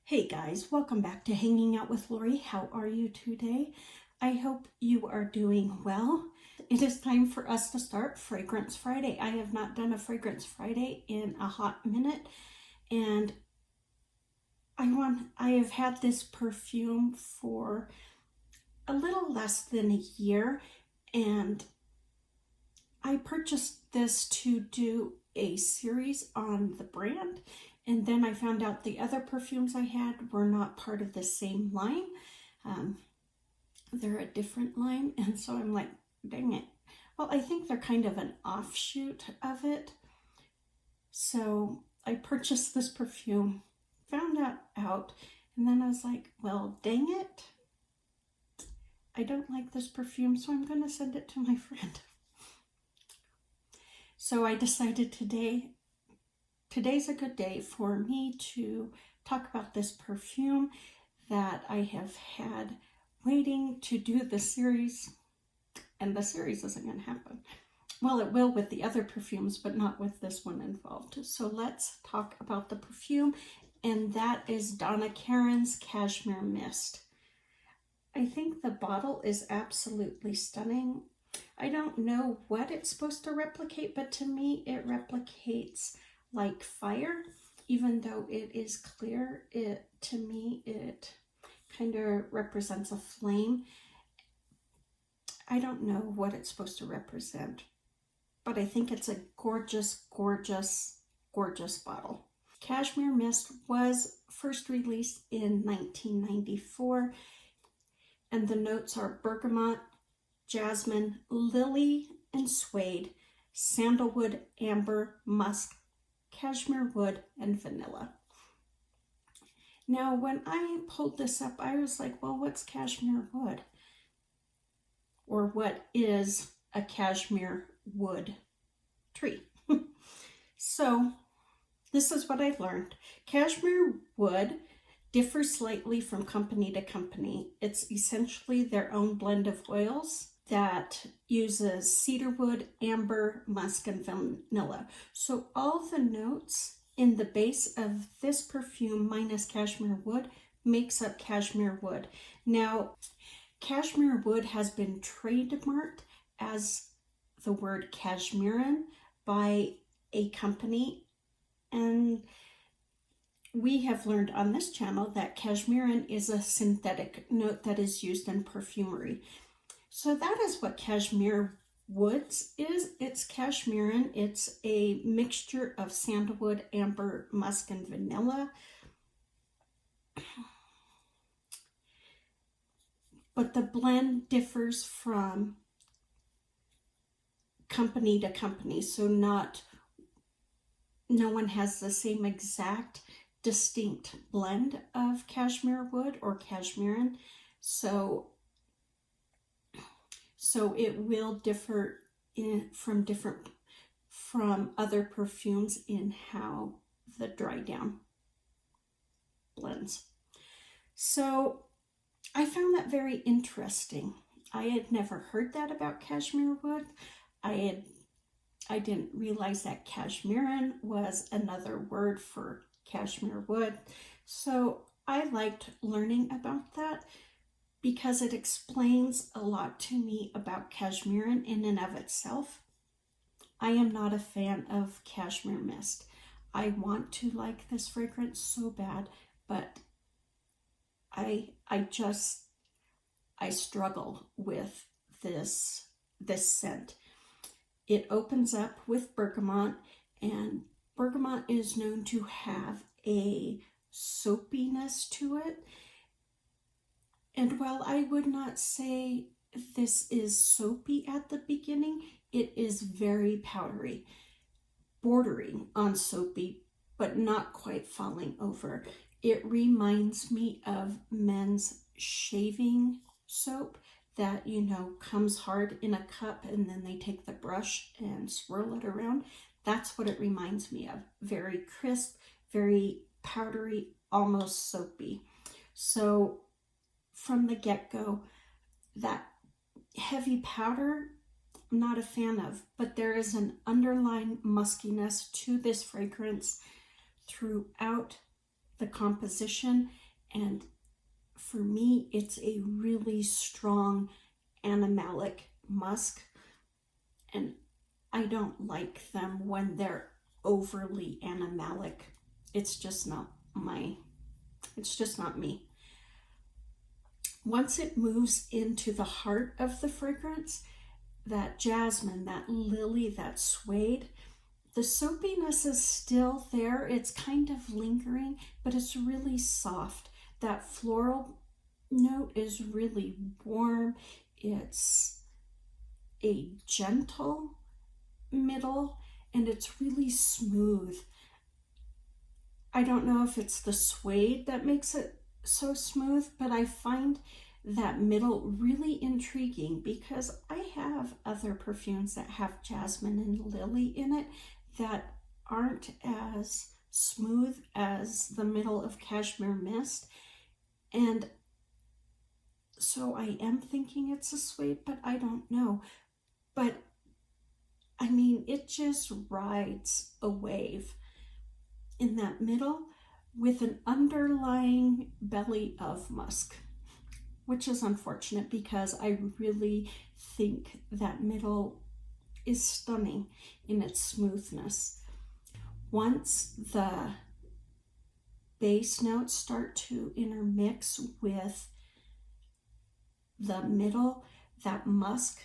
Hey guys, welcome back to Hanging Out with Lori. How are you today? I hope you are doing well. It is time for us to start Fragrance Friday. I have not done a Fragrance Friday in a hot minute, and I have had this perfume for a little less than a year, and I purchased this to do a series on the brand. And then I found out the other perfumes I had were not part of the same line. They're a different line. And so I'm like, dang it. Well, I think they're kind of an offshoot of it. So I purchased this perfume, found that out, and then I was like, well, dang it. I don't like this perfume, so I'm going to send it to my friend. So I decided today's a good day for me to talk about this perfume that I have had waiting to do the series, and the series isn't going to happen. Well, it will with the other perfumes, but not with this one involved. So let's talk about the perfume, and that is Donna Karan's Cashmere Mist. I think the bottle is absolutely stunning. I don't know what it's supposed to replicate, but to me it replicates like fire. Even though it is clear, to me it kind of represents a flame. I don't know what it's supposed to represent, but I think it's a gorgeous, gorgeous, gorgeous bottle. Cashmere Mist was first released in 1994, and the notes are bergamot, jasmine, lily and suede, sandalwood, amber, musk, cashmere wood, and vanilla. Now, when I pulled this up, I was like, well, what's cashmere wood? Or what is a cashmere wood tree? So this is what I learned. Cashmere wood differs slightly from company to company. It's essentially their own blend of oils that uses cedarwood, amber, musk, and vanilla. So all the notes in the base of this perfume minus cashmere wood makes up cashmere wood. Now, cashmere wood has been trademarked as the word cashmeran by a company, and we have learned on this channel that cashmeran is a synthetic note that is used in perfumery. So that is what cashmere woods is. It's cashmeran. It's a mixture of sandalwood, amber, musk, and vanilla. But the blend differs from company to company. So no one has the same exact distinct blend of cashmere wood or cashmeran. So it will differ from other perfumes in how the dry down blends. So I found that very interesting. I had never heard that about cashmere wood. I didn't realize that cashmeran was another word for cashmere wood. So I liked learning about that because it explains a lot to me about cashmeran in and of itself. I am not a fan of cashmere mist. I want to like this fragrance so bad, but I struggle with this scent. It opens up with bergamot, and bergamot is known to have a soapiness to it. And while I would not say this is soapy at the beginning, it is very powdery, bordering on soapy, but not quite falling over. It reminds me of men's shaving soap that, comes hard in a cup and then they take the brush and swirl it around. That's what it reminds me of. Very crisp, very powdery, almost soapy. So from the get-go, that heavy powder, I'm not a fan of, but there is an underlying muskiness to this fragrance throughout the composition, and for me, it's a really strong animalic musk, and I don't like them when they're overly animalic. It's just not me. Once it moves into the heart of the fragrance, that jasmine, that lily, that suede, the soapiness is still there. It's kind of lingering, but it's really soft. That floral note is really warm. It's a gentle middle, and it's really smooth. I don't know if it's the suede that makes it so smooth, but I find that middle really intriguing because I have other perfumes that have jasmine and lily in it that aren't as smooth as the middle of Cashmere Mist, and so I am thinking it's a suede, but I don't know. But I mean, it just rides a wave in that middle with an underlying belly of musk, which is unfortunate because I really think that middle is stunning in its smoothness. Once the base notes start to intermix with the middle, that musk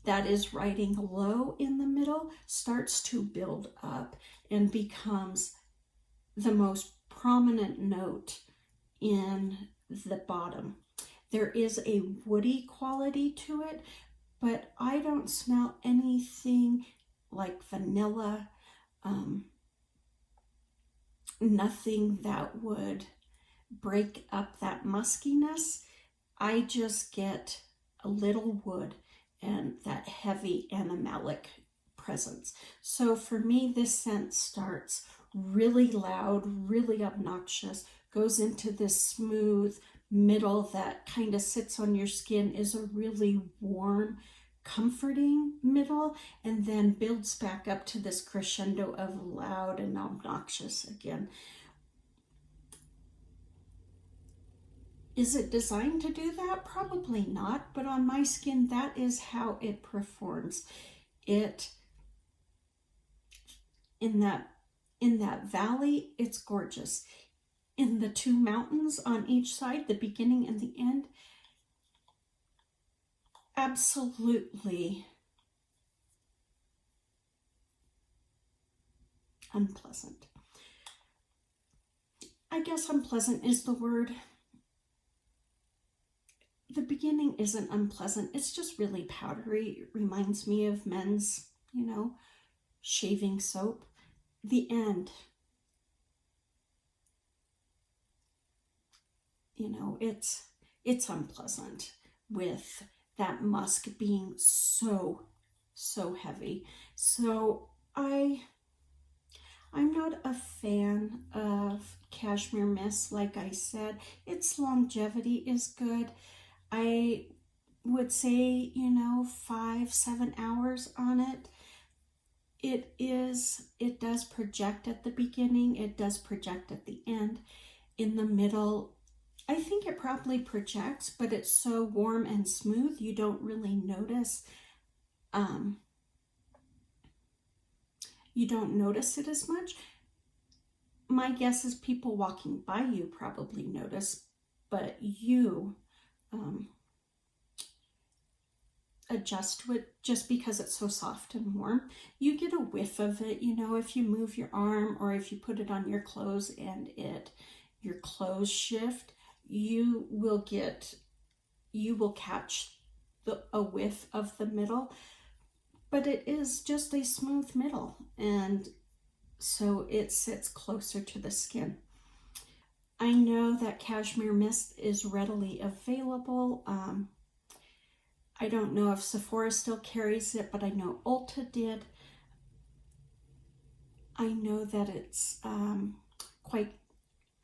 that is riding low in the middle starts to build up and becomes the most prominent note in the bottom. There is a woody quality to it, but I don't smell anything like vanilla, nothing that would break up that muskiness. I just get a little wood and that heavy animalic presence. So for me, this scent starts really loud, really obnoxious, goes into this smooth middle that kind of sits on your skin, is a really warm, comforting middle, and then builds back up to this crescendo of loud and obnoxious again. Is it designed to do that? Probably not, but on my skin, that is how it performs. It, in that valley, it's gorgeous. In the two mountains on each side, the beginning and the end, absolutely unpleasant. I guess unpleasant is the word. The beginning isn't unpleasant. It's just really powdery. It reminds me of men's, shaving soap. The end, it's unpleasant with that musk being so heavy. So I'm not a fan of Cashmere Mist. Like I said, its longevity is good. I would say, 5-7 hours on it. It does project at the beginning. It does project at the end. In the middle, I think it probably projects, but it's so warm and smooth, you don't really notice. You don't notice it as much. My guess is people walking by you probably notice, but you adjust to it just because it's so soft and warm. You get a whiff of it, if you move your arm or if you put it on your clothes and your clothes shift, you will catch a whiff of the middle, but it is just a smooth middle, and so it sits closer to the skin. I know that Cashmere Mist is readily available. I don't know if Sephora still carries it, but I know Ulta did. I know that it's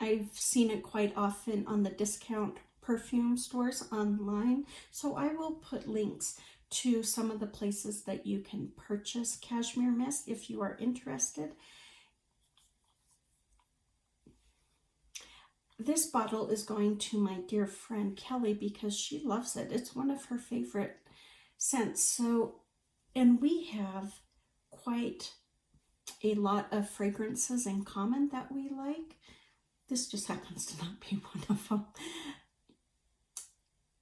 I've seen it quite often on the discount perfume stores online. So I will put links to some of the places that you can purchase Cashmere Mist if you are interested. this bottle is going to my dear friend Kelly because she loves it. It's one of her favorite scents. So, and we have quite a lot of fragrances in common that we like. This just happens to not be one of them.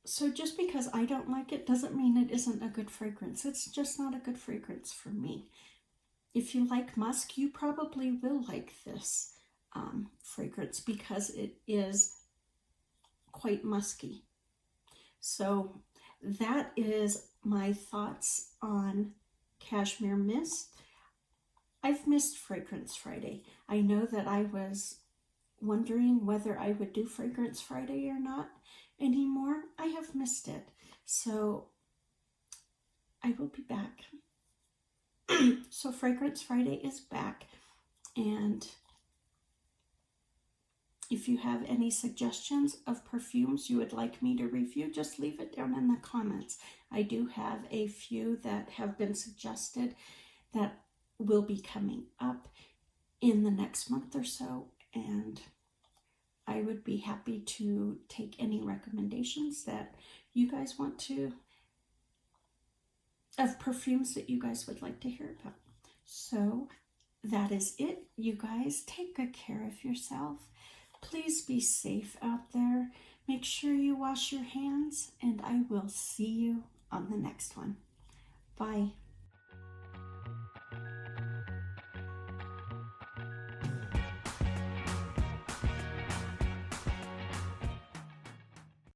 So just because I don't like it doesn't mean it isn't a good fragrance. It's just not a good fragrance for me. If you like musk, you probably will like this fragrance because it is quite musky. So that is my thoughts on Cashmere Mist. I've missed Fragrance Friday. I know that I was wondering whether I would do Fragrance Friday or not anymore. I have missed it. So I will be back. So Fragrance Friday is back. And if you have any suggestions of perfumes you would like me to review, just leave it down in the comments. I do have a few that have been suggested that will be coming up in the next month or so, and I would be happy to take any recommendations that you guys want to, of perfumes that you guys would like to hear about. So that is it, you guys. Take good care of yourself. Please be safe out there. Make sure you wash your hands, and I will see you on the next one. Bye.